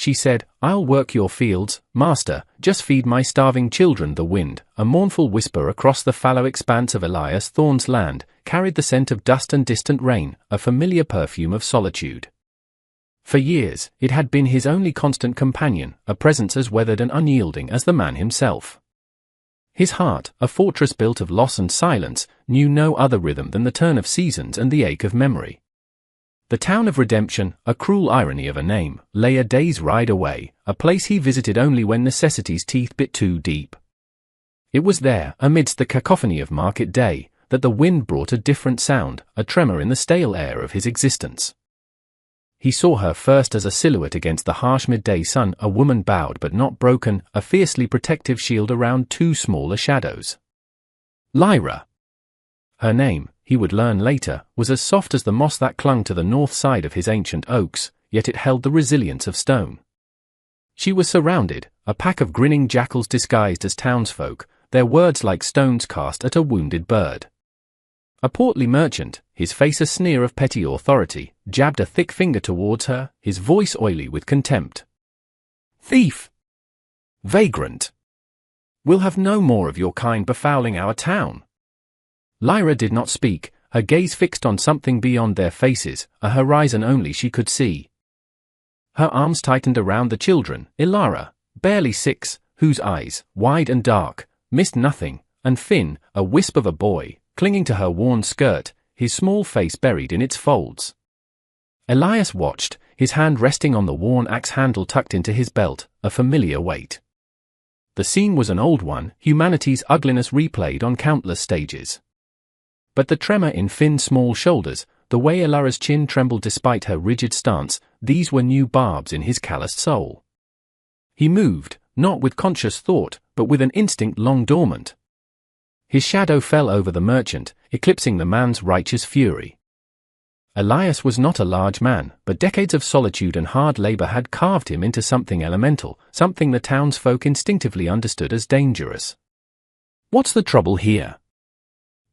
she said, "I'll work your fields, master, just feed my starving children." The wind, a mournful whisper across the fallow expanse of Elias Thorne's land, carried the scent of dust and distant rain, a familiar perfume of solitude. For years, it had been his only constant companion, a presence as weathered and unyielding as the man himself. His heart, a fortress built of loss and silence, knew no other rhythm than the turn of seasons and the ache of memory. The town of Redemption, a cruel irony of a name, lay a day's ride away, a place he visited only when necessity's teeth bit too deep. It was there, amidst the cacophony of market day, that the wind brought a different sound, a tremor in the stale air of his existence. He saw her first as a silhouette against the harsh midday sun, a woman bowed but not broken, a fiercely protective shield around too small a shadows. Lyra. Her name, he would learn later, was as soft as the moss that clung to the north side of his ancient oaks, yet it held the resilience of stone. She was surrounded, a pack of grinning jackals disguised as townsfolk, their words like stones cast at a wounded bird. A portly merchant, his face a sneer of petty authority, jabbed a thick finger towards her, his voice oily with contempt. "Thief! Vagrant! We'll have no more of your kind befouling our town." Lyra did not speak, her gaze fixed on something beyond their faces, a horizon only she could see. Her arms tightened around the children, Ilara, barely 6, whose eyes, wide and dark, missed nothing, and Finn, a wisp of a boy, clinging to her worn skirt, his small face buried in its folds. Elias watched, his hand resting on the worn axe handle tucked into his belt, a familiar weight. The scene was an old one, humanity's ugliness replayed on countless stages. But the tremor in Finn's small shoulders, the way Ilara's chin trembled despite her rigid stance, these were new barbs in his calloused soul. He moved, not with conscious thought, but with an instinct long dormant. His shadow fell over the merchant, eclipsing the man's righteous fury. Elias was not a large man, but decades of solitude and hard labor had carved him into something elemental, something the townsfolk instinctively understood as dangerous. "What's the trouble here?"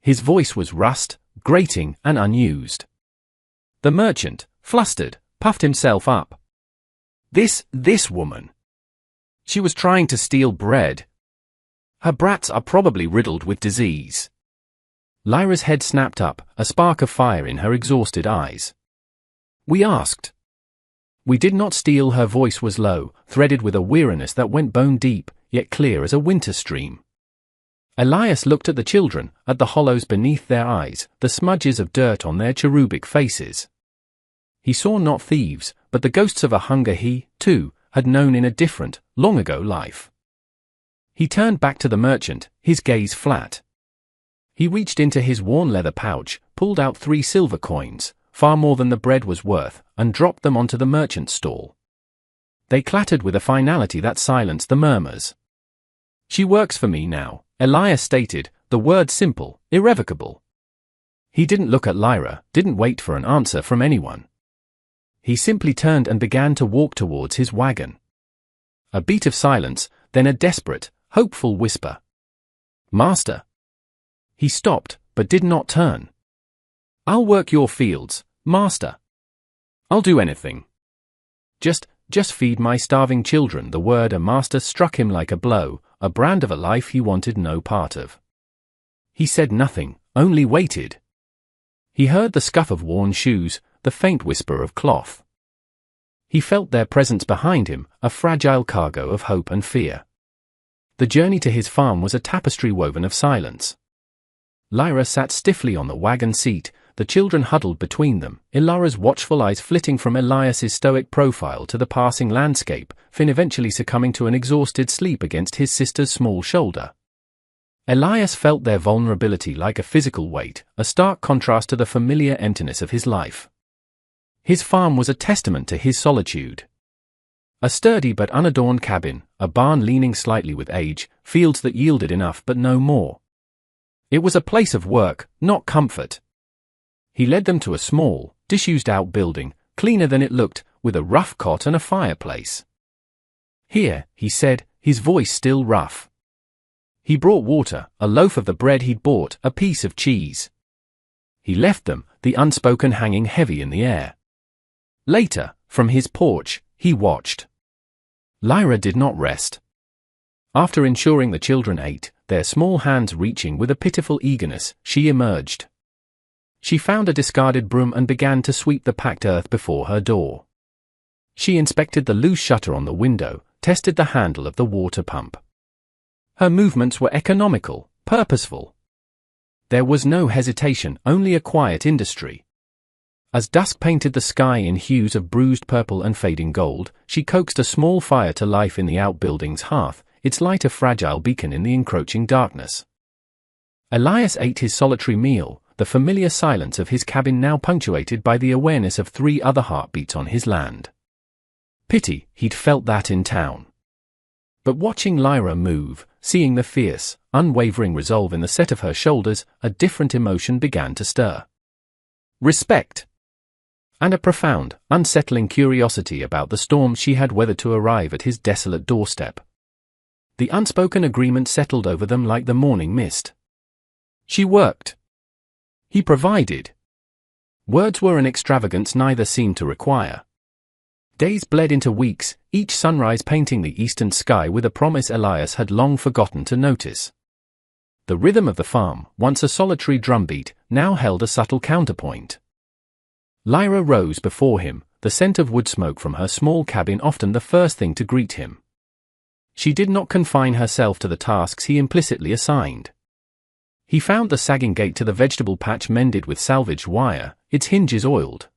His voice was rust, grating, and unused. The merchant, flustered, puffed himself up. This woman. She was trying to steal bread. Her brats are probably riddled with disease." Lyra's head snapped up, a spark of fire in her exhausted eyes. "We asked. We did not steal." Her voice was low, threaded with a weariness that went bone deep, yet clear as a winter stream. Elias looked at the children, at the hollows beneath their eyes, the smudges of dirt on their cherubic faces. He saw not thieves, but the ghosts of a hunger he, too, had known in a different, long-ago life. He turned back to the merchant, his gaze flat. He reached into his worn leather pouch, pulled out 3 silver coins, far more than the bread was worth, and dropped them onto the merchant's stall. They clattered with a finality that silenced the murmurs. "She works for me now," Elias stated, the word simple, irrevocable. He didn't look at Lyra, didn't wait for an answer from anyone. He simply turned and began to walk towards his wagon. A beat of silence, then a desperate, hopeful whisper. "Master." He stopped, but did not turn. "I'll work your fields, master. I'll do anything. Just feed my starving children." The word "a master" struck him like a blow, a brand of a life he wanted no part of. He said nothing, only waited. He heard the scuff of worn shoes, the faint whisper of cloth. He felt their presence behind him, a fragile cargo of hope and fear. The journey to his farm was a tapestry woven of silence. Lyra sat stiffly on the wagon seat, the children huddled between them, Ilara's watchful eyes flitting from Elias's stoic profile to the passing landscape, Finn eventually succumbing to an exhausted sleep against his sister's small shoulder. Elias felt their vulnerability like a physical weight, a stark contrast to the familiar emptiness of his life. His farm was a testament to his solitude. A sturdy but unadorned cabin, a barn leaning slightly with age, fields that yielded enough but no more. It was a place of work, not comfort. He led them to a small, disused outbuilding, cleaner than it looked, with a rough cot and a fireplace. "Here," he said, his voice still rough. He brought water, a loaf of the bread he'd bought, a piece of cheese. He left them, the unspoken hanging heavy in the air. Later, from his porch, he watched. Lyra did not rest. After ensuring the children ate, their small hands reaching with a pitiful eagerness, she emerged. She found a discarded broom and began to sweep the packed earth before her door. She inspected the loose shutter on the window, tested the handle of the water pump. Her movements were economical, purposeful. There was no hesitation, only a quiet industry. As dusk painted the sky in hues of bruised purple and fading gold, she coaxed a small fire to life in the outbuilding's hearth, its light a fragile beacon in the encroaching darkness. Elias ate his solitary meal, the familiar silence of his cabin now punctuated by the awareness of 3 other heartbeats on his land. Pity, he'd felt that in town. But watching Lyra move, seeing the fierce, unwavering resolve in the set of her shoulders, a different emotion began to stir. Respect. And a profound, unsettling curiosity about the storm she had weathered to arrive at his desolate doorstep. The unspoken agreement settled over them like the morning mist. She worked. He provided. Words were an extravagance neither seemed to require. Days bled into weeks, each sunrise painting the eastern sky with a promise Elias had long forgotten to notice. The rhythm of the farm, once a solitary drumbeat, now held a subtle counterpoint. Lyra rose before him, the scent of wood smoke from her small cabin often the first thing to greet him. She did not confine herself to the tasks he implicitly assigned. He found the sagging gate to the vegetable patch mended with salvaged wire, its hinges oiled.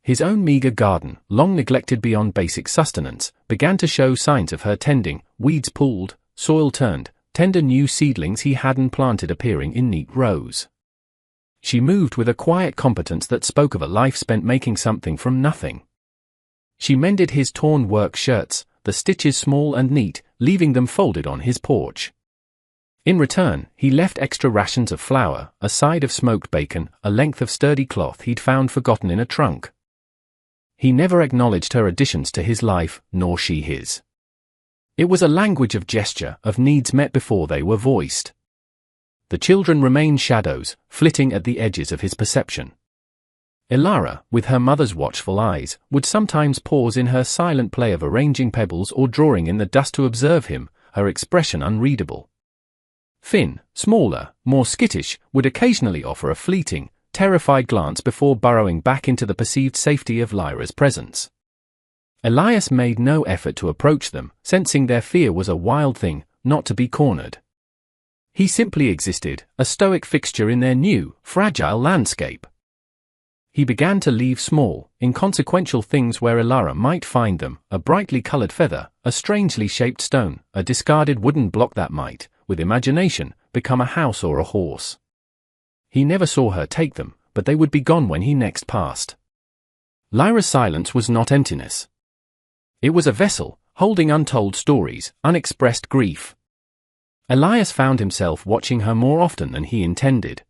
His own meager garden, long neglected beyond basic sustenance, began to show signs of her tending, weeds pulled, soil turned, tender new seedlings he hadn't planted appearing in neat rows. She moved with a quiet competence that spoke of a life spent making something from nothing. She mended his torn work shirts, the stitches small and neat, leaving them folded on his porch. In return, he left extra rations of flour, a side of smoked bacon, a length of sturdy cloth he'd found forgotten in a trunk. He never acknowledged her additions to his life, nor she his. It was a language of gesture, of needs met before they were voiced. The children remained shadows, flitting at the edges of his perception. Elara, with her mother's watchful eyes, would sometimes pause in her silent play of arranging pebbles or drawing in the dust to observe him, her expression unreadable. Finn, smaller, more skittish, would occasionally offer a fleeting, terrified glance before burrowing back into the perceived safety of Lyra's presence. Elias made no effort to approach them, sensing their fear was a wild thing, not to be cornered. He simply existed, a stoic fixture in their new, fragile landscape. He began to leave small, inconsequential things where Elara might find them, a brightly colored feather, a strangely shaped stone, a discarded wooden block that might, with imagination, become a house or a horse. He never saw her take them, but they would be gone when he next passed. Lyra's silence was not emptiness. It was a vessel, holding untold stories, unexpressed grief. Elias found himself watching her more often than he intended.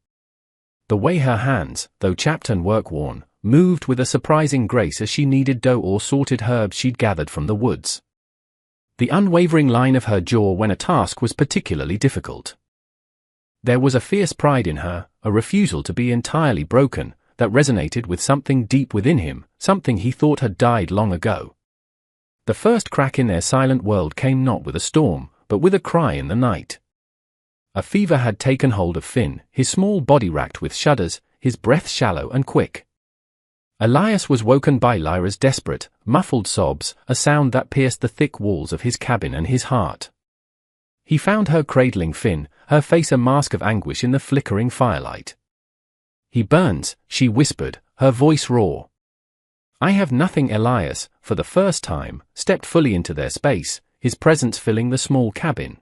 The way her hands, though chapped and work-worn, moved with a surprising grace as she kneaded dough or sorted herbs she'd gathered from the woods. The unwavering line of her jaw when a task was particularly difficult. There was a fierce pride in her, a refusal to be entirely broken, that resonated with something deep within him, something he thought had died long ago. The first crack in their silent world came not with a storm, but with a cry in the night. A fever had taken hold of Finn, his small body racked with shudders, his breath shallow and quick. Elias was woken by Lyra's desperate, muffled sobs, a sound that pierced the thick walls of his cabin and his heart. He found her cradling Finn, her face a mask of anguish in the flickering firelight. "He burns," she whispered, her voice raw. "I have nothing." Elias, for the first time, stepped fully into their space, his presence filling the small cabin.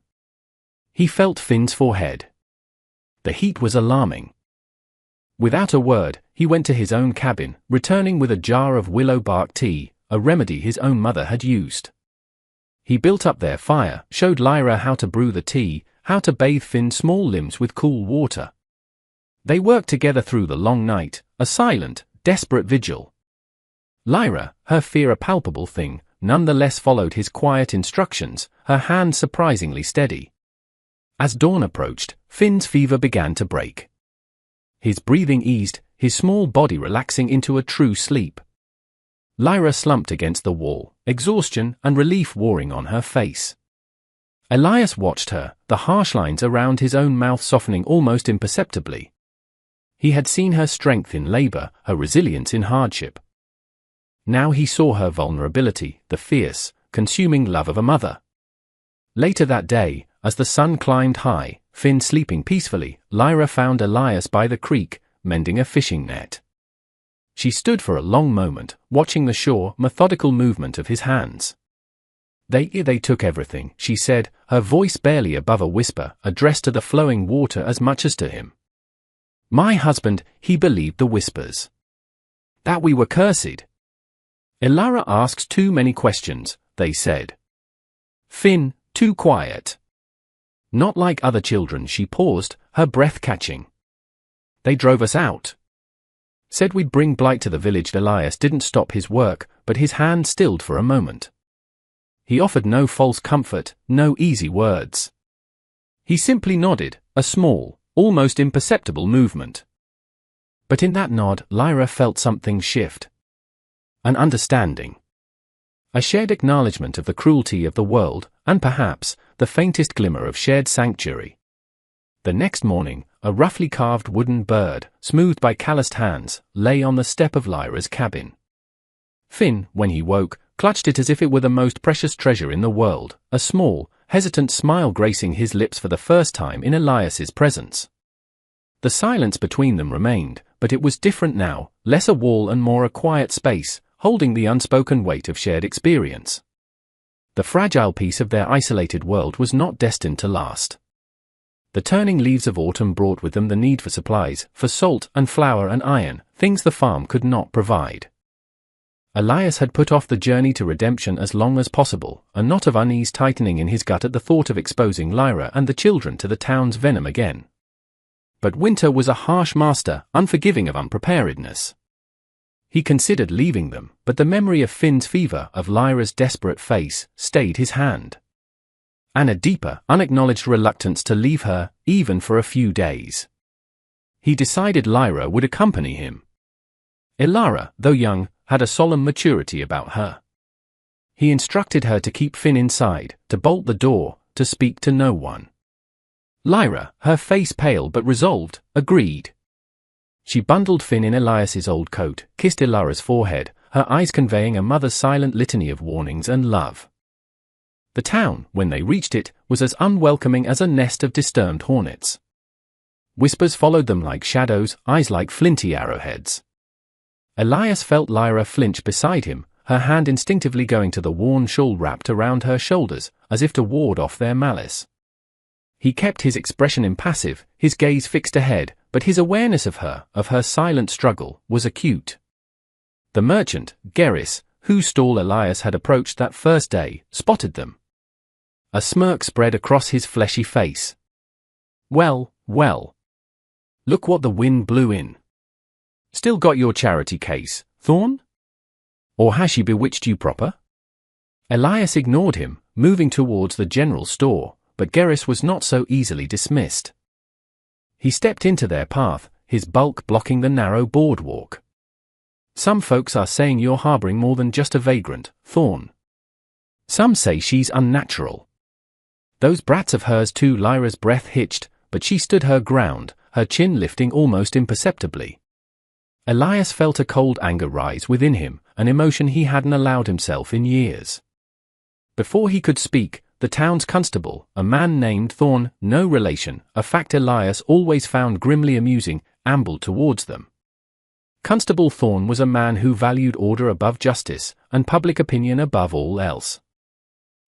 He felt Finn's forehead. The heat was alarming. Without a word, he went to his own cabin, returning with a jar of willow bark tea, a remedy his own mother had used. He built up their fire, showed Lyra how to brew the tea, how to bathe Finn's small limbs with cool water. They worked together through the long night, a silent, desperate vigil. Lyra, her fear a palpable thing, nonetheless followed his quiet instructions, her hand surprisingly steady. As dawn approached, Finn's fever began to break. His breathing eased, his small body relaxing into a true sleep. Lyra slumped against the wall, exhaustion and relief warring on her face. Elias watched her, the harsh lines around his own mouth softening almost imperceptibly. He had seen her strength in labor, her resilience in hardship. Now he saw her vulnerability, the fierce, consuming love of a mother. Later that day, as the sun climbed high, Finn sleeping peacefully, Lyra found Elias by the creek, mending a fishing net. She stood for a long moment, watching the sure, methodical movement of his hands. They took everything, she said, her voice barely above a whisper, addressed to the flowing water as much as to him. My husband, he believed the whispers. That we were cursed. Elara asks too many questions, they said. Finn, too quiet. Not like other children, she paused, her breath catching. They drove us out. Said we'd bring blight to the village. Elias didn't stop his work, but his hand stilled for a moment. He offered no false comfort, no easy words. He simply nodded, a small, almost imperceptible movement. But in that nod, Lyra felt something shift. An understanding. A shared acknowledgement of the cruelty of the world, and perhaps, the faintest glimmer of shared sanctuary. The next morning, a roughly carved wooden bird, smoothed by calloused hands, lay on the step of Lyra's cabin. Finn, when he woke, clutched it as if it were the most precious treasure in the world, a small, hesitant smile gracing his lips for the first time in Elias's presence. The silence between them remained, but it was different now, less a wall and more a quiet space, holding the unspoken weight of shared experience. The fragile piece of their isolated world was not destined to last. The turning leaves of autumn brought with them the need for supplies, for salt and flour and iron, things the farm could not provide. Elias had put off the journey to redemption as long as possible, a knot of unease tightening in his gut at the thought of exposing Lyra and the children to the town's venom again. But winter was a harsh master, unforgiving of unpreparedness. He considered leaving them, but the memory of Finn's fever, of Lyra's desperate face, stayed his hand. And a deeper, unacknowledged reluctance to leave her, even for a few days. He decided Lyra would accompany him. Elara, though young, had a solemn maturity about her. He instructed her to keep Finn inside, to bolt the door, to speak to no one. Lyra, her face pale but resolved, agreed. She bundled Finn in Elias's old coat, kissed Elara's forehead, her eyes conveying a mother's silent litany of warnings and love. The town, when they reached it, was as unwelcoming as a nest of disturbed hornets. Whispers followed them like shadows, eyes like flinty arrowheads. Elias felt Lyra flinch beside him, her hand instinctively going to the worn shawl wrapped around her shoulders, as if to ward off their malice. He kept his expression impassive, his gaze fixed ahead, but his awareness of her silent struggle, was acute. The merchant, Geris, whose stall Elias had approached that first day, spotted them. A smirk spread across his fleshy face. Well, well. Look what the wind blew in. Still got your charity case, Thorn? Or has she bewitched you proper? Elias ignored him, moving towards the general store, but Geris was not so easily dismissed. He stepped into their path, his bulk blocking the narrow boardwalk. Some folks are saying you're harboring more than just a vagrant, Thorn. Some say she's unnatural. Those brats of hers too. Lyra's breath hitched, but she stood her ground, her chin lifting almost imperceptibly. Elias felt a cold anger rise within him, an emotion he hadn't allowed himself in years. Before he could speak, the town's constable, a man named Thorn, no relation, a fact Elias always found grimly amusing, ambled towards them. Constable Thorn was a man who valued order above justice, and public opinion above all else.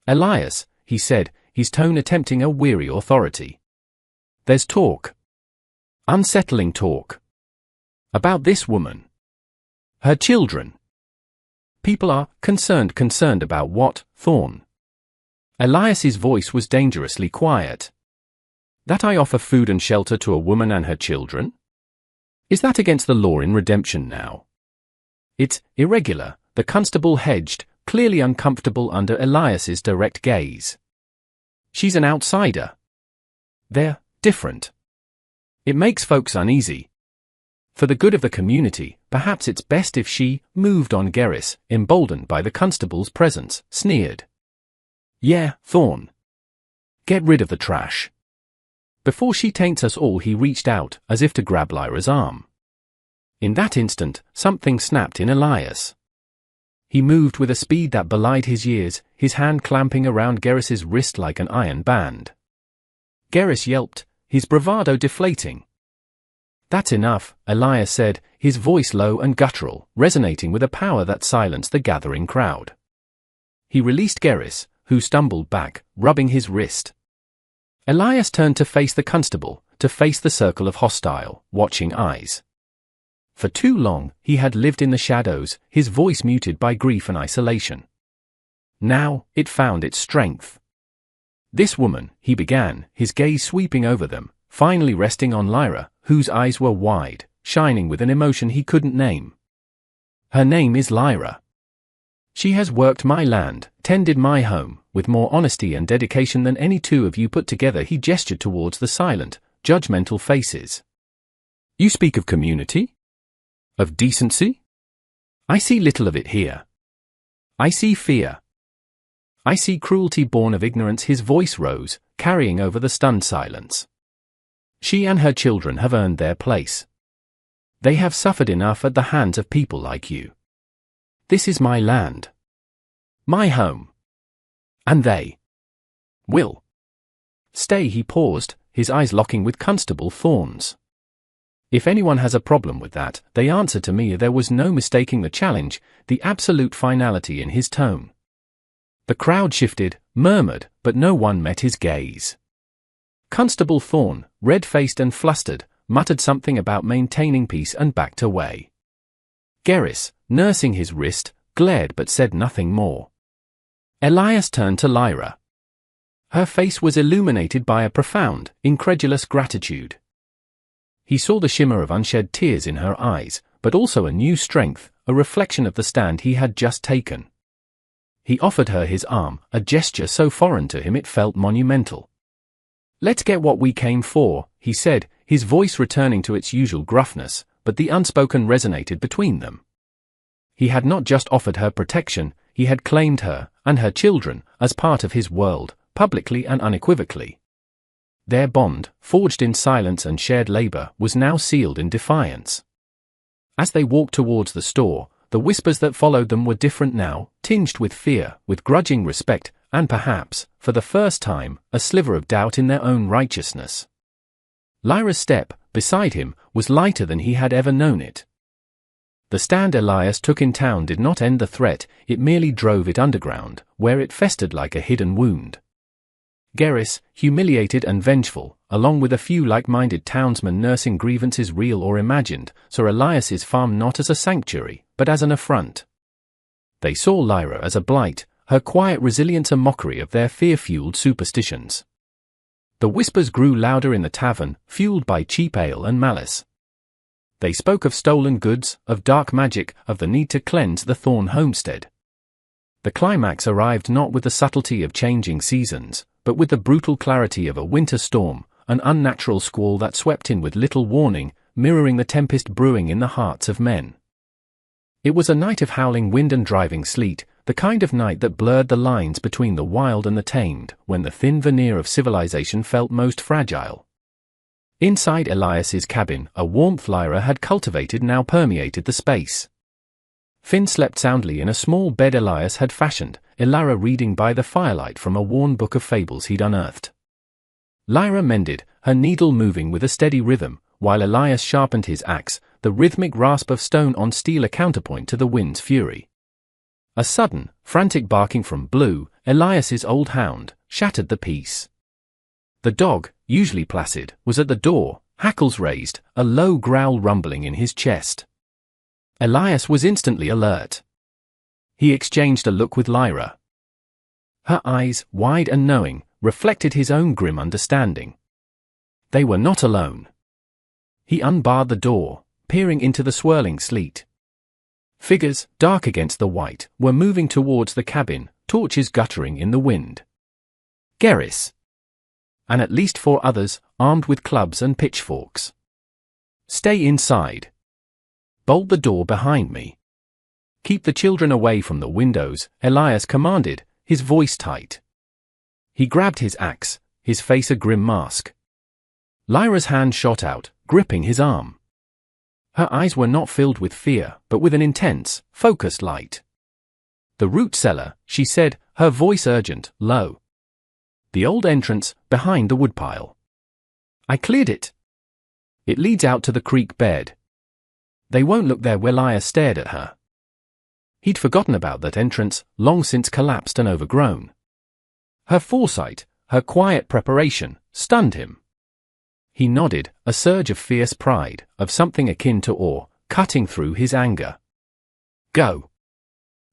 Elias, he said, his tone attempting a weary authority. There's talk. Unsettling talk. About this woman. Her children. People are concerned about what, Thorn? Elias's voice was dangerously quiet. That I offer food and shelter to a woman and her children? Is that against the law in redemption now? It's irregular, the constable hedged, clearly uncomfortable under Elias's direct gaze. She's an outsider. They're different. It makes folks uneasy. For the good of the community, perhaps it's best if she moved on. Garrus, emboldened by the constable's presence, sneered. Yeah, Thorn. Get rid of the trash. Before she taints us all, he reached out, as if to grab Lyra's arm. In that instant, something snapped in Elias. He moved with a speed that belied his years, his hand clamping around Garrus's wrist like an iron band. Garrus yelped, his bravado deflating. That's enough, Elias said, his voice low and guttural, resonating with a power that silenced the gathering crowd. He released Garrus, who stumbled back, rubbing his wrist. Elias turned to face the constable, to face the circle of hostile, watching eyes. For too long, he had lived in the shadows, his voice muted by grief and isolation. Now, it found its strength. This woman, he began, his gaze sweeping over them, finally resting on Lyra, whose eyes were wide, shining with an emotion he couldn't name. Her name is Lyra. She has worked my land, tended my home, with more honesty and dedication than any two of you put together. He gestured towards the silent, judgmental faces. You speak of community? Of decency? I see little of it here. I see fear. I see cruelty born of ignorance. His voice rose, carrying over the stunned silence. She and her children have earned their place. They have suffered enough at the hands of people like you. This is my land. My home. And they will stay. He paused, his eyes locking with Constable Thorn's. If anyone has a problem with that, they answer to me. There was no mistaking the challenge, the absolute finality in his tone. The crowd shifted, murmured, but no one met his gaze. Constable Thorn, red-faced and flustered, muttered something about maintaining peace and backed away. Garrus, nursing his wrist, glared but said nothing more. Elias turned to Lyra. Her face was illuminated by a profound, incredulous gratitude. He saw the shimmer of unshed tears in her eyes, but also a new strength, a reflection of the stand he had just taken. He offered her his arm, a gesture so foreign to him it felt monumental. Let's get what we came for, he said, his voice returning to its usual gruffness, but the unspoken resonated between them. He had not just offered her protection, he had claimed her, and her children, as part of his world, publicly and unequivocally. Their bond, forged in silence and shared labor, was now sealed in defiance. As they walked towards the store, the whispers that followed them were different now, tinged with fear, with grudging respect, and perhaps, for the first time, a sliver of doubt in their own righteousness. Lyra's step, beside him, was lighter than he had ever known it. The stand Elias took in town did not end the threat, it merely drove it underground, where it festered like a hidden wound. Garrus, humiliated and vengeful, along with a few like-minded townsmen nursing grievances real or imagined, saw Elias's farm not as a sanctuary, but as an affront. They saw Lyra as a blight, her quiet resilience a mockery of their fear-fueled superstitions. The whispers grew louder in the tavern, fueled by cheap ale and malice. They spoke of stolen goods, of dark magic, of the need to cleanse the Thorn homestead. The climax arrived not with the subtlety of changing seasons, but with the brutal clarity of a winter storm, an unnatural squall that swept in with little warning, mirroring the tempest brewing in the hearts of men. It was a night of howling wind and driving sleet, the kind of night that blurred the lines between the wild and the tamed, when the thin veneer of civilization felt most fragile. Inside Elias's cabin, a warmth Lyra had cultivated now permeated the space. Finn slept soundly in a small bed Elias had fashioned, Lyra reading by the firelight from a worn book of fables he'd unearthed. Lyra mended, her needle moving with a steady rhythm, while Elias sharpened his axe, the rhythmic rasp of stone on steel a counterpoint to the wind's fury. A sudden, frantic barking from Blue, Elias's old hound, shattered the peace. The dog, usually placid, was at the door, hackles raised, a low growl rumbling in his chest. Elias was instantly alert. He exchanged a look with Lyra. Her eyes, wide and knowing, reflected his own grim understanding. They were not alone. He unbarred the door, peering into the swirling sleet. Figures, dark against the white, were moving towards the cabin, torches guttering in the wind. Garrus. And at least 4 others, armed with clubs and pitchforks. Stay inside, bolt the door behind me. Keep the children away from the windows, Elias commanded, his voice tight. He grabbed his axe, his face a grim mask. Lyra's hand shot out, gripping his arm. Her eyes were not filled with fear, but with an intense, focused light. "The root cellar," she said, her voice urgent, low. "The old entrance, behind the woodpile. I cleared it. It leads out to the creek bed. They won't look there." Elias stared at her. He'd forgotten about that entrance, long since collapsed and overgrown. Her foresight, her quiet preparation, stunned him. He nodded, a surge of fierce pride, of something akin to awe, cutting through his anger. "Go.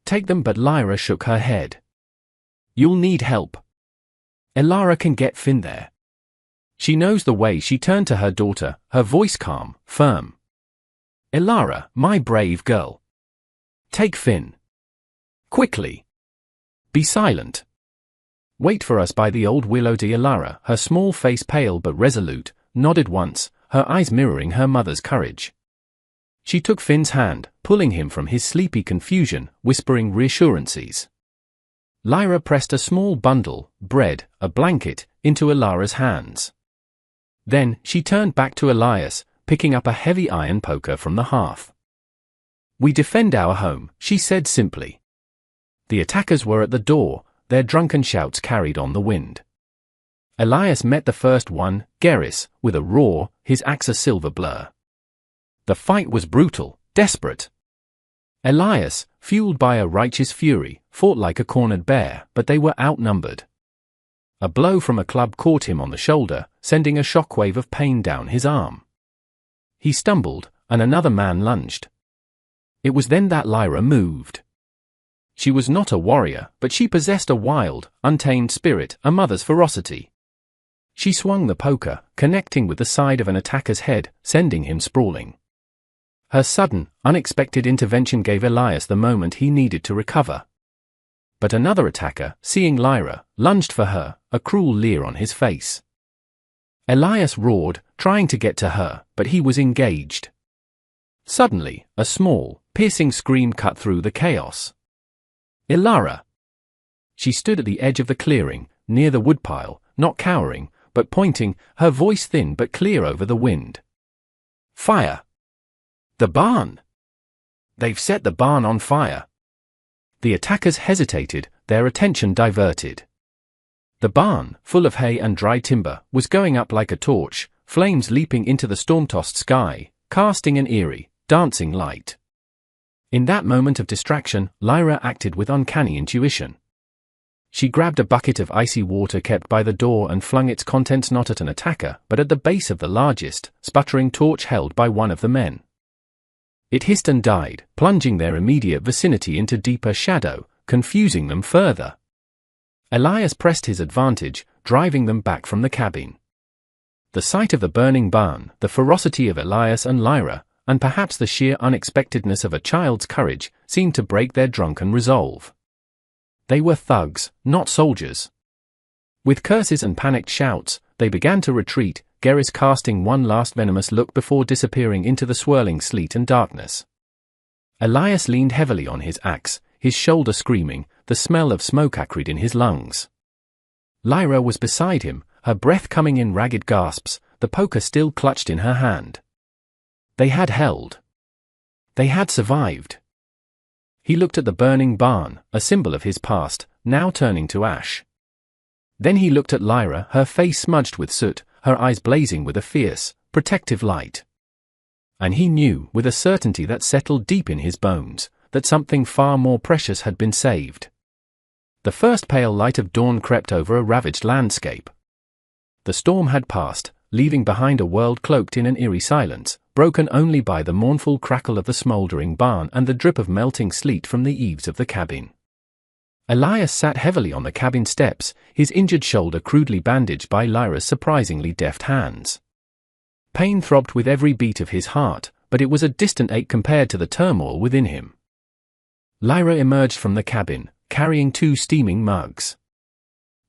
Take them." But Lyra shook her head. "You'll need help. Elara can get Finn there. She knows the way." She turned to her daughter, her voice calm, firm. "Elara, my brave girl. Take Finn. Quickly. Be silent. Wait for us by the old willow." Elara, her small face pale but resolute, nodded once, her eyes mirroring her mother's courage. She took Finn's hand, pulling him from his sleepy confusion, whispering reassurances. Lyra pressed a small bundle, bread, a blanket, into Elara's hands. Then, she turned back to Elias, picking up a heavy iron poker from the hearth. "We defend our home," she said simply. The attackers were at the door, their drunken shouts carried on the wind. Elias met the first one, Geras, with a roar, his axe a silver blur. The fight was brutal, desperate. Elias, fueled by a righteous fury, fought like a cornered bear, but they were outnumbered. A blow from a club caught him on the shoulder, sending a shockwave of pain down his arm. He stumbled, and another man lunged. It was then that Lyra moved. She was not a warrior, but she possessed a wild, untamed spirit, a mother's ferocity. She swung the poker, connecting with the side of an attacker's head, sending him sprawling. Her sudden, unexpected intervention gave Elias the moment he needed to recover. But another attacker, seeing Lyra, lunged for her, a cruel leer on his face. Elias roared, trying to get to her, but he was engaged. Suddenly, a small, piercing scream cut through the chaos. "Elara!" She stood at the edge of the clearing, near the woodpile, not cowering, but pointing, her voice thin but clear over the wind. "Fire! The barn! They've set the barn on fire!" The attackers hesitated, their attention diverted. The barn, full of hay and dry timber, was going up like a torch, flames leaping into the storm-tossed sky, casting an eerie, dancing light. In that moment of distraction, Lyra acted with uncanny intuition. She grabbed a bucket of icy water kept by the door and flung its contents not at an attacker, but at the base of the largest, sputtering torch held by one of the men. It hissed and died, plunging their immediate vicinity into deeper shadow, confusing them further. Elias pressed his advantage, driving them back from the cabin. The sight of the burning barn, the ferocity of Elias and Lyra, and perhaps the sheer unexpectedness of a child's courage, seemed to break their drunken resolve. They were thugs, not soldiers. With curses and panicked shouts, they began to retreat, Geras casting one last venomous look before disappearing into the swirling sleet and darkness. Elias leaned heavily on his axe, his shoulder screaming, the smell of smoke acrid in his lungs. Lyra was beside him, her breath coming in ragged gasps, the poker still clutched in her hand. They had held. They had survived. He looked at the burning barn, a symbol of his past, now turning to ash. Then he looked at Lyra, her face smudged with soot, her eyes blazing with a fierce, protective light. And he knew, with a certainty that settled deep in his bones, that something far more precious had been saved. The first pale light of dawn crept over a ravaged landscape. The storm had passed, leaving behind a world cloaked in an eerie silence, broken only by the mournful crackle of the smouldering barn and the drip of melting sleet from the eaves of the cabin. Elias sat heavily on the cabin steps, his injured shoulder crudely bandaged by Lyra's surprisingly deft hands. Pain throbbed with every beat of his heart, but it was a distant ache compared to the turmoil within him. Lyra emerged from the cabin, carrying 2 steaming mugs.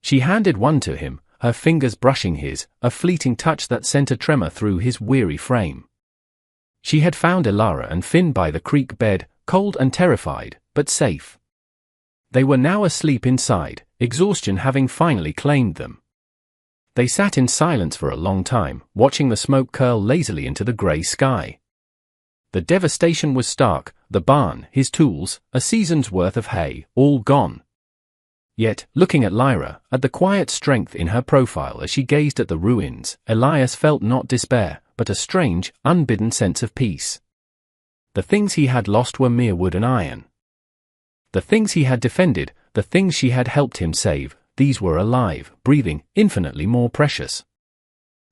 She handed one to him, her fingers brushing his, a fleeting touch that sent a tremor through his weary frame. She had found Elara and Finn by the creek bed, cold and terrified, but safe. They were now asleep inside, exhaustion having finally claimed them. They sat in silence for a long time, watching the smoke curl lazily into the grey sky. The devastation was stark, the barn, his tools, a season's worth of hay, all gone. Yet, looking at Lyra, at the quiet strength in her profile as she gazed at the ruins, Elias felt not despair, but a strange, unbidden sense of peace. The things he had lost were mere wood and iron. The things he had defended, the things she had helped him save, these were alive, breathing, infinitely more precious.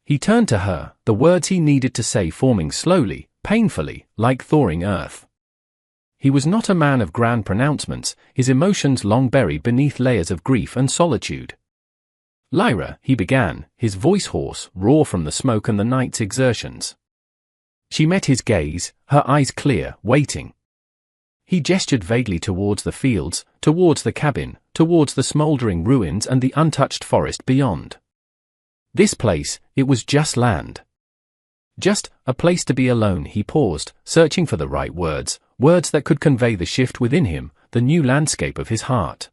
He turned to her, the words he needed to say forming slowly, painfully, like thawing earth. He was not a man of grand pronouncements, his emotions long buried beneath layers of grief and solitude. "Lyra," he began, his voice hoarse, raw from the smoke and the night's exertions. She met his gaze, her eyes clear, waiting. He gestured vaguely towards the fields, towards the cabin, towards the smouldering ruins and the untouched forest beyond. This place, it was just land. Just a place to be alone. He paused, searching for the right words, words that could convey the shift within him, the new landscape of his heart.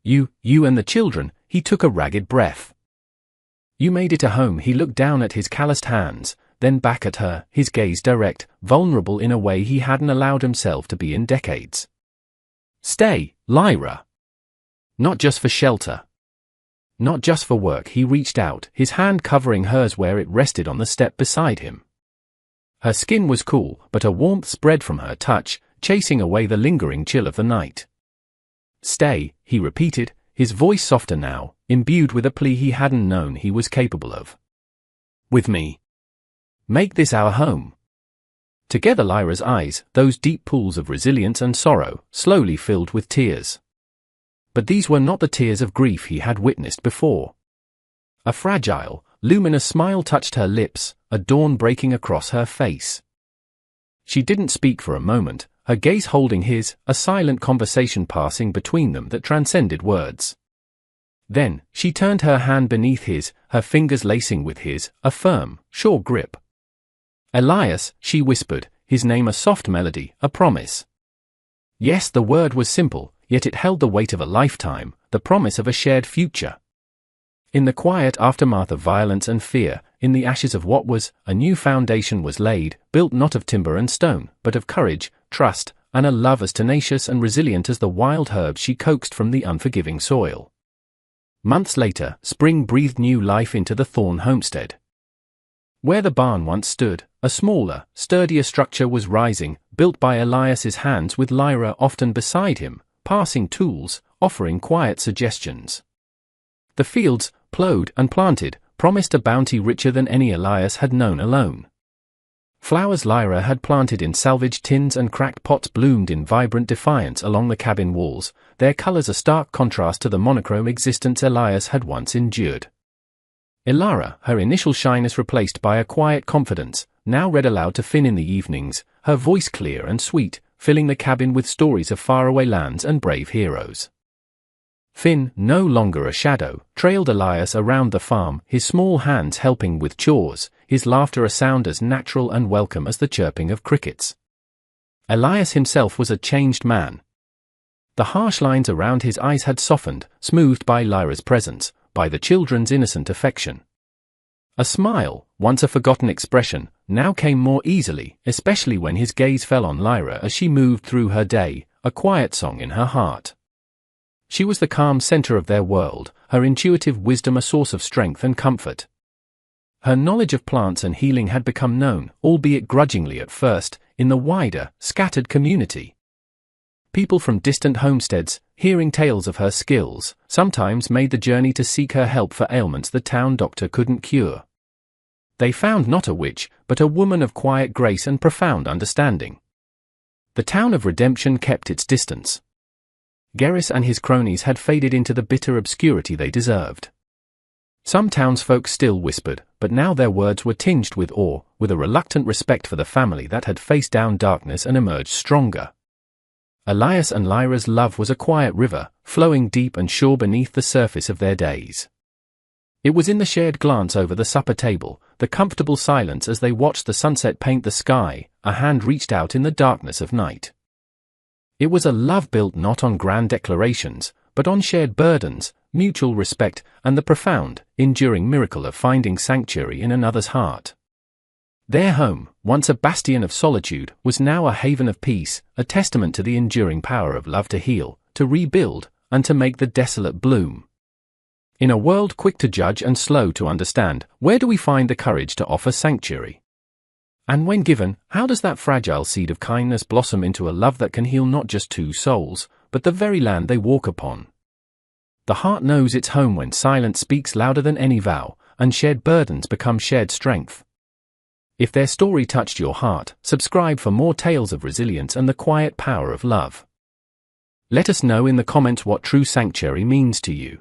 You and the children," he took a ragged breath. "You made it a home." He looked down at his calloused hands, then back at her, his gaze direct, vulnerable in a way he hadn't allowed himself to be in decades. "Stay, Lyra. Not just for shelter. Not just for work." He reached out, his hand covering hers where it rested on the step beside him. Her skin was cool, but a warmth spread from her touch, chasing away the lingering chill of the night. "Stay," he repeated, his voice softer now, imbued with a plea he hadn't known he was capable of. "With me. Make this our home." Together Lyra's eyes, those deep pools of resilience and sorrow, slowly filled with tears. But these were not the tears of grief he had witnessed before. A fragile, luminous smile touched her lips, a dawn breaking across her face. She didn't speak for a moment, her gaze holding his, a silent conversation passing between them that transcended words. Then, she turned her hand beneath his, her fingers lacing with his, a firm, sure grip. "Elias," she whispered, his name a soft melody, a promise. Yes, the word was simple, yet it held the weight of a lifetime, the promise of a shared future. In the quiet aftermath of violence and fear, in the ashes of what was, a new foundation was laid, built not of timber and stone, but of courage, trust, and a love as tenacious and resilient as the wild herbs she coaxed from the unforgiving soil. Months later, spring breathed new life into the Thorn homestead. Where the barn once stood, a smaller, sturdier structure was rising, built by Elias's hands with Lyra often beside him, passing tools, offering quiet suggestions. The fields, plowed and planted, promised a bounty richer than any Elias had known alone. Flowers Lyra had planted in salvaged tins and cracked pots bloomed in vibrant defiance along the cabin walls, their colors a stark contrast to the monochrome existence Elias had once endured. Elara, her initial shyness replaced by a quiet confidence, now read aloud to Finn in the evenings, her voice clear and sweet, filling the cabin with stories of faraway lands and brave heroes. Finn, no longer a shadow, trailed Elias around the farm, his small hands helping with chores, his laughter a sound as natural and welcome as the chirping of crickets. Elias himself was a changed man. The harsh lines around his eyes had softened, smoothed by Lyra's presence, by the children's innocent affection. A smile, once a forgotten expression, now came more easily, especially when his gaze fell on Lyra as she moved through her day, a quiet song in her heart. She was the calm center of their world, her intuitive wisdom a source of strength and comfort. Her knowledge of plants and healing had become known, albeit grudgingly at first, in the wider, scattered community. People from distant homesteads, hearing tales of her skills, sometimes made the journey to seek her help for ailments the town doctor couldn't cure. They found not a witch, but a woman of quiet grace and profound understanding. The town of Redemption kept its distance. Geras and his cronies had faded into the bitter obscurity they deserved. Some townsfolk still whispered, but now their words were tinged with awe, with a reluctant respect for the family that had faced down darkness and emerged stronger. Elias and Lyra's love was a quiet river, flowing deep and sure beneath the surface of their days. It was in the shared glance over the supper table, the comfortable silence as they watched the sunset paint the sky, a hand reached out in the darkness of night. It was a love built not on grand declarations, but on shared burdens, mutual respect, and the profound, enduring miracle of finding sanctuary in another's heart. Their home, once a bastion of solitude, was now a haven of peace, a testament to the enduring power of love to heal, to rebuild, and to make the desolate bloom. In a world quick to judge and slow to understand, where do we find the courage to offer sanctuary? And when given, how does that fragile seed of kindness blossom into a love that can heal not just two souls, but the very land they walk upon? The heart knows its home when silence speaks louder than any vow, and shared burdens become shared strength. If their story touched your heart, subscribe for more tales of resilience and the quiet power of love. Let us know in the comments what true sanctuary means to you.